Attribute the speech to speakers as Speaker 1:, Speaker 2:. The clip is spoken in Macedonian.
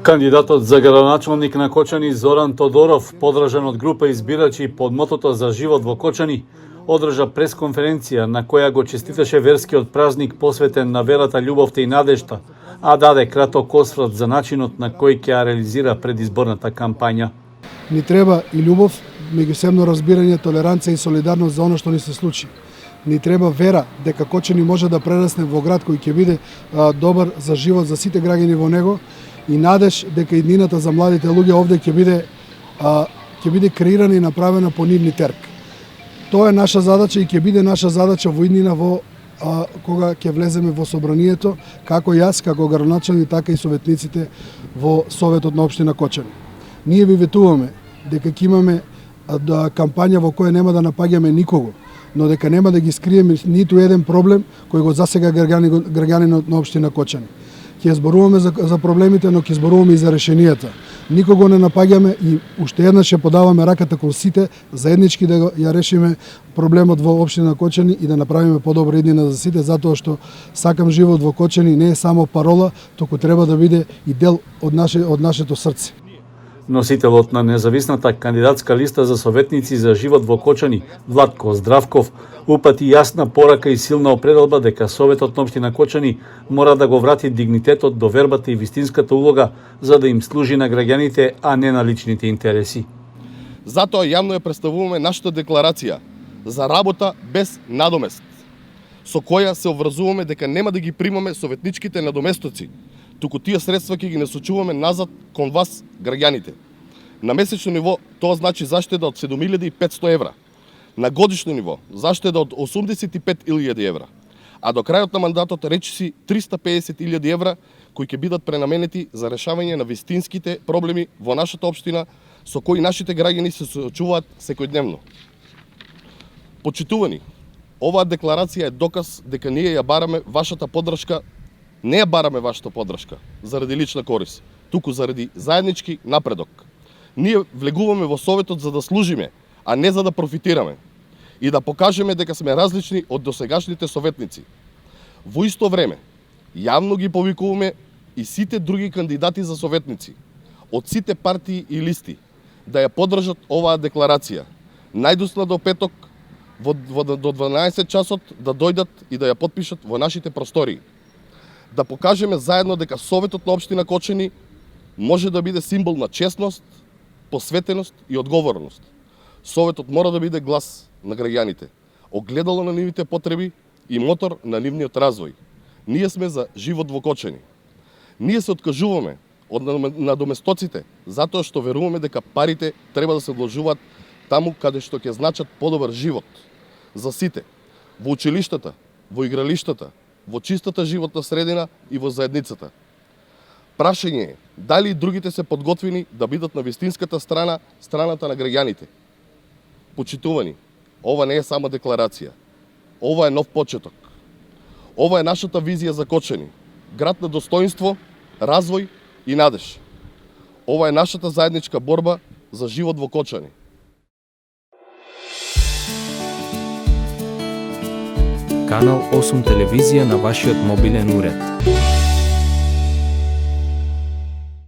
Speaker 1: Кандидатот за градоначалник на Кочани Зоран Тодоров, подржан од група избирачи под мотото за живот во Кочани, одржа пресконференција на која го честиташе верскиот празник посветен на верата, љубовта и надежта, а даде краток осврт за начинот на кој ќе ја реализира предизборната кампања.
Speaker 2: Ни треба и љубов, меѓусебно разбирање, толеранција и солидарност за оно што ни се случи. Ни треба вера дека Кочани може да прерасне во град кој ќе биде добар за живот за сите граѓани во него и надеж дека иднината за младите луѓе овде ќе биде креирана и направена по нивни терк. Тоа е наша задача и ќе биде наша задача во иднина кога ќе влеземе во собранието, како јас, како градоначалник, така и советниците во Советот на општина Кочани. Ние ви ветуваме дека ќе имаме кампања во која нема да напаѓаме никого, но дека нема да ги скриеме ниту еден проблем кој го засега граѓанинот на општина Кочани. Ќе зборуваме за проблемите, но ќе зборуваме и за решенијата. Никого не напаѓаме и уште еднаш ќе подаваме раката кон сите заеднички да ја решиме проблемот во општина Кочани и да направиме подобра иднина за сите, затоа што сакам живот во Кочани не е само парола, туку треба да биде и дел од нашето срце.
Speaker 1: Носителот на независната кандидатска листа за советници за живот во Кочани, Владко Здравков, упати јасна порака и силна определба дека Советот на општина Кочани мора да го врати дигнитетот, довербата и вистинската улога за да им служи на граѓаните, а не на личните интереси.
Speaker 3: Затоа јавно ја представуваме нашата декларација за работа без надомест, со која се обврзуваме дека нема да ги примаме советничките надоместоци, туку тие средства ќе ги насочуваме назад кон вас, граѓаните. На месечно ниво тоа значи заштеда од 7500 евра, на годишно ниво заштеда од 85.000 евра, а до крајот на мандатот речиси 350.000 евра кои ќе бидат пренаменети за решавање на вистинските проблеми во нашата општина со кои нашите граѓани се соочуваат секојдневно. Почитувани, оваа декларација е доказ дека ние ја бараме вашата поддршка. Не ја бараме вашата поддршка заради лична корис, туку заради заеднички напредок. Ние влегуваме во Советот за да служиме, а не за да профитираме и да покажеме дека сме различни од досегашните советници. Во исто време, јавно ги повикуваме и сите други кандидати за советници од сите партии и листи да ја поддржат оваа декларација. Најдосна до петок до 12 часот да дојдат и да ја потпишат во нашите простории. Да покажеме заедно дека Советот на општина Кочани може да биде символ на честност, посветеност и одговорност. Советот мора да биде глас на граѓаните, огледало на нивните потреби и мотор на нивниот развој. Ние сме за живот во Кочани. Ние се откажуваме од надоместоците затоа што веруваме дека парите треба да се вложуваат таму каде што ќе значат подобар живот за сите, во училиштата, во игралиштата, во чистата животна средина и во заедницата. Прашање е дали и другите се подготвени да бидат на вистинската страната на граѓаните. Почитувани, ова не е само декларација. Ова е нов почеток. Ова е нашата визија за Кочани, град на достоинство, развој и надеж. Ова е нашата заедничка борба за живот во Кочани.
Speaker 4: Канал 8 телевизија на вашиот мобилен уред.